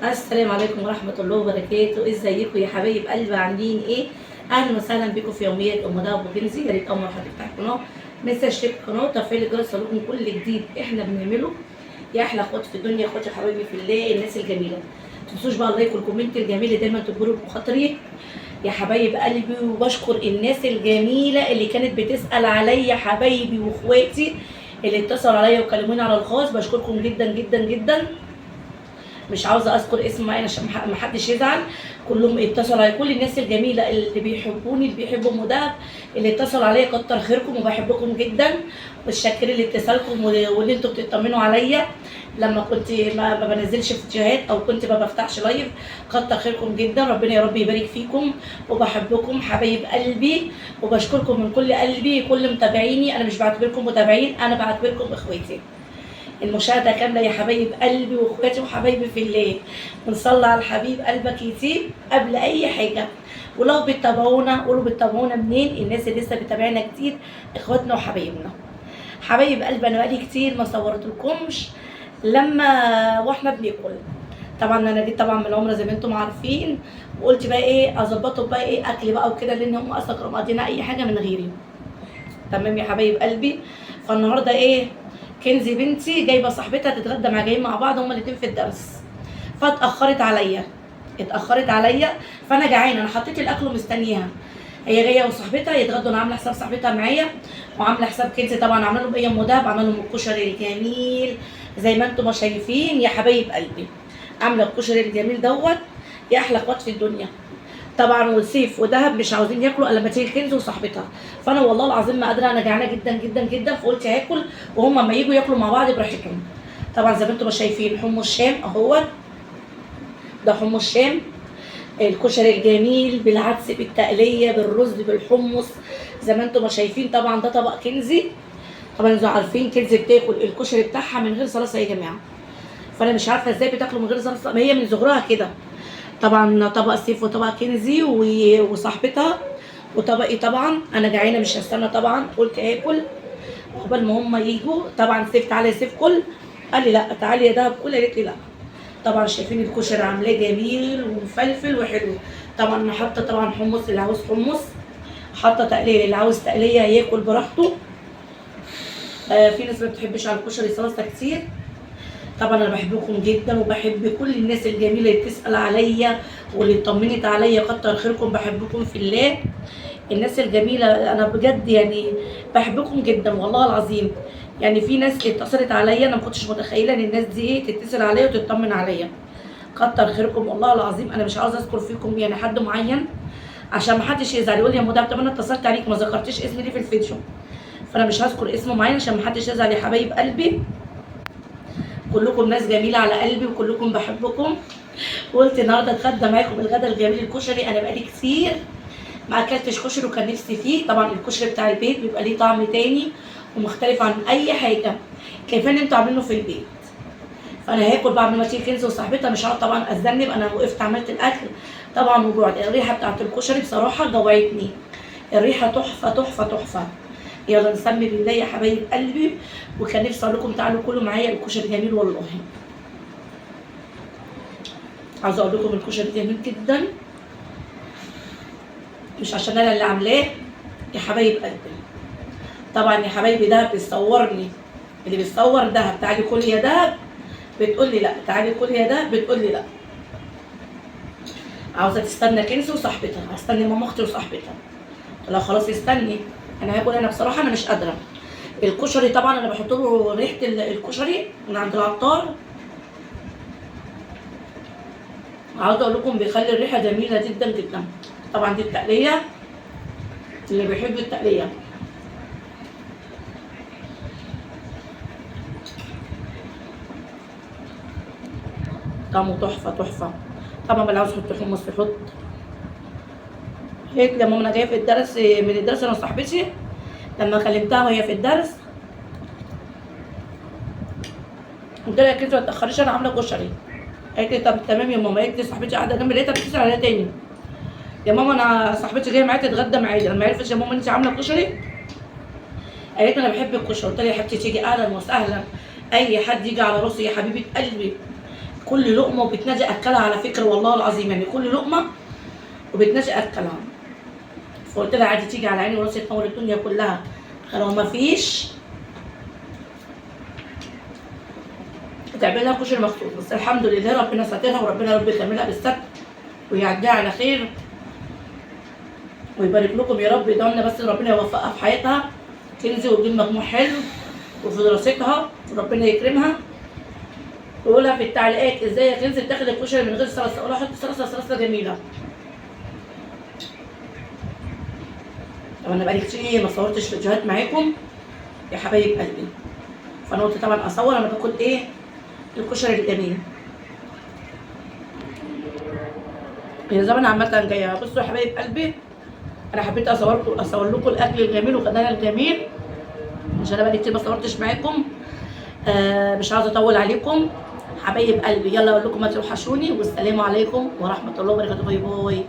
السلام عليكم ورحمة الله وبركاته. ازيكم يا حبايب قلبي، عاملين ايه؟ اهلا وسهلا بكم في يوميات ام دهب وكنزي. يا ريت اول مرة حد يفتح القناة ما تنساش تشترك القناة وتفعيل الجرس لكم كل جديد احنا بنعمله. يا احلى اخوات في الدنيا، اخواتي حبايبي في الله، الناس الجميلة. ما تنسوش بقى اللايك والكومنت الجميل اللي دايما تجبروا بخاطري يا حبايب قلبي. وبشكر الناس الجميلة اللي كانت بتسأل عليا، حبايبي واخواتي اللي اتصلوا عليا وكلموني على الخاص. بشكركم جدا جدا جدا. مش عاوزه اذكر اسم معين عشان ما حدش يزعل. كلهم اتصلوا على كل الناس الجميله اللي بيحبوني، اللي بيحبوا ام دهب، اللي اتصلوا عليا. كتر خيركم وبحبكم جدا، متشكرين لاتصالكم واللي انتوا بتطمنوا عليا لما كنت ما بنزلش فيديوهات او كنت ما بفتحش لايف. كتر خيركم جدا، ربنا يا رب يبارك فيكم. وبحبكم حبايب قلبي، وبشكركم من كل قلبي. كل متابعيني انا مش بعتبركم متابعين، انا بعتبركم اخواتي. المشاهدة كاملة يا حبايب قلبي واخواتي وحبايبي في الله. ونصلي على الحبيب قلبك يطيب قبل اي حاجة. ولو بتتابعونا قولوا بتتابعونا منين. الناس اللي لسه بتتابعنا كتير اخواتنا وحبايبنا. حبايب قلبي انا بقالي كتير ما صورتلكمش لما واحنا بناكل. طبعا انا جيت طبعا من العمره زي ما انتم عارفين، وقلت بقى ايه اظبطه بقى ايه اكل بقى وكده، لان هم اصلا كانوا مقضينا اي حاجه من غيري. تمام يا حبايب قلبي. فالنهارده ايه، كنزي بنتي جايبه صاحبتها تتغدى مع، جايين مع بعض هما الاتنين في الدرس. اتاخرت عليا. فانا جعانه، انا حطيت الاكل ومستنياها. هي جايه وصاحبتها يتغدوا، انا عامله حساب صاحبتها معايا وعامله حساب كنزي. طبعا عامله لهم ايه ام دهب، عامله لهم الكشري الجميل زي ما انتم ما شايفين يا حبايب قلبي. عامله الكشري الجميل دوت يا احلى اخوات في الدنيا. طبعا وسيف ودهب مش عاوزين ياكلوا الا لما تيجي كنزي وصاحبتها. فانا والله العظيم ما قادره، انا جعانه جدا جدا جدا. فقلت هاكل وهم اما يجوا ياكلوا مع بعض براحتهم. طبعا زي ما انتم ما شايفين حمص شام اهو، ده حمص شام. الكشري الجميل بالعدس بالتقليه بالرز بالحمص زي ما انتم ما شايفين. طبعا ده طبق كنزي. طبعا انتوا عارفين كنزي بتاكل الكشري بتاعها من غير صلصه يا جماعه. فانا مش عارفه ازاي بتاكلوا من غير صلصه، ما هي من صغرها كده. طبعا طبق سيف وطبق كنزي وصاحبتها وطبقي. طبعا انا جعانه مش هستنى، طبعا قلت اكل قبل ما هم يجوا. طبعا سيف تعالى يا سيف كل، قال لي لا تعالي يا دهب كل، قالت لي لا. طبعا شايفين الكشري عاملاه جميل ومفلفل وحلو. طبعا انا حاطه طبعا حمص اللي عاوز حمص، حاطه تقليه اللي عاوز تقليه ياكل براحته. في ناس ما بتحبش على الكشري صلصه كتير. طبعا انا بحبكم جدا وبحب كل الناس الجميله اللي بتسال عليا واللي اطمنت عليا. كتر خيركم، بحبكم في الله. الناس الجميله انا بجد يعني بحبكم جدا والله العظيم. يعني في ناس اتصلت عليا انا ما كنتش متخيله ان الناس دي ايه تتصل عليا وتطمن عليا. كتر خيركم والله العظيم. انا مش عاوزه اذكر فيكم يعني حد معين عشان ما حدش يزعل يقول لي يا مدام طب انا اتصلت عليك ما ذكرتيش اسمي ليه في الفيديو. فانا مش هذكر اسم معين عشان ما حدش يزعل يا حبايب قلبي. كلكم ناس جميله على قلبي وكلكم بحبكم. قلت النهارده اتغدى معاكم الغدا الجميل الكشري. انا بقالي كتير ما اكلتش كشري وكان نفسي فيه. طبعا الكشري بتاع البيت بيبقى ليه طعم تاني ومختلف عن اي حاجه كيفان انتوا عاملينه في البيت. فانا هاكل بعد ما تيجي كنزي وصاحبتها، مش هقعد طبعا اذنب. انا وقفت عملت الاكل طبعا وجوعت. الريحه بتاعت الكشري بصراحه جوعتني، الريحه تحفه تحفه تحفه. يلا نسمي بالله يا حبايب قلبي. وكان نفسي اقول لكم تعالوا كلوا معايا الكشري جميل والله. عاوزه اقول لكم الكشري جميل جدا، مش عشان انا اللي عاملاه يا حبايب قلبي. طبعا يا حبايبي دهب بيصورني، اللي بيصور دهب تعالي كل يا دهب بتقول لي لا، تعالي كل يا دهب بتقول لي لا. عاوزه تستنى كنزي وصاحبتها، هستني ماما اختي وصاحبتها. لا خلاص استني، انا هاكل. انا بصراحه انا مش قادره. الكشري طبعا انا بحط له ريحه الكشري من عند العطار. عاوزه اقول لكم بيخلي الريحه جميله جدا جدا. طبعا دي التقليه اللي بيحب التقليه. طعمه تحفه تحفه. طبعا اللي عاوز يحط حمص يحط. هيك لما انا جايه في الدرس من الدرس انا وصاحبتي، لما كلمتها وهي في الدرس قلت لها يا كنزي ما تاخريش انا عامله كشري. قالت لي طب تمام يا ماما. قالت لي صاحبتي قاعده جنبي لقيتها بتتصل عليها تاني، يا ماما انا صاحبتي جايه معايا تتغدى معايا. لما عرفت يا ماما انت عامله كشري قالت لي انا بحب الكشري. قلت لها يا حبيبتي تيجي اهلا وسهلا، اي حد يجي على راسي يا حبيبه قلبي. كل لقمه وبتنادي اكلها على فكره والله العظيم، يعني كل لقمه وبتنادي اكلها. فقلت لها عادي تيجي على عيني وراسي تنور الدنيا كلها، لو ما فيش تعمل لها كشري مخصوص. بس الحمد لله ربنا ساترها، وربنا رب يكملها بالستر ويعديها على خير ويبارك لكم يا رب. يدعوا لنا بس ربنا يوفقها في حياتها كنزي وتجيب مجموع حلو وفي دراستها وربنا يكرمها. تقولها في التعليقات ازاي يا كنزي بتاخد الكشري من غير صلصه، اقول لها حط صلصه، صلصه جميله. طب انا بقالي كتير ما صورتش فيديوهات معاكم يا حبايب قلبي، فانا قلت طبعا اصور انا باكل ايه الكشري الجميل. هي زمان عامه جايه. بصوا يا حبايب قلبي، انا حبيت اصور لكم الاكل الجميل وغدانا الجميل عشان انا بقالي كتير ما صورتش معاكم. مش عاوزه اطول عليكم حبايب قلبي. يلا اقول لكم ما توحشوني، والسلام عليكم ورحمه الله وبركاته. باي باي.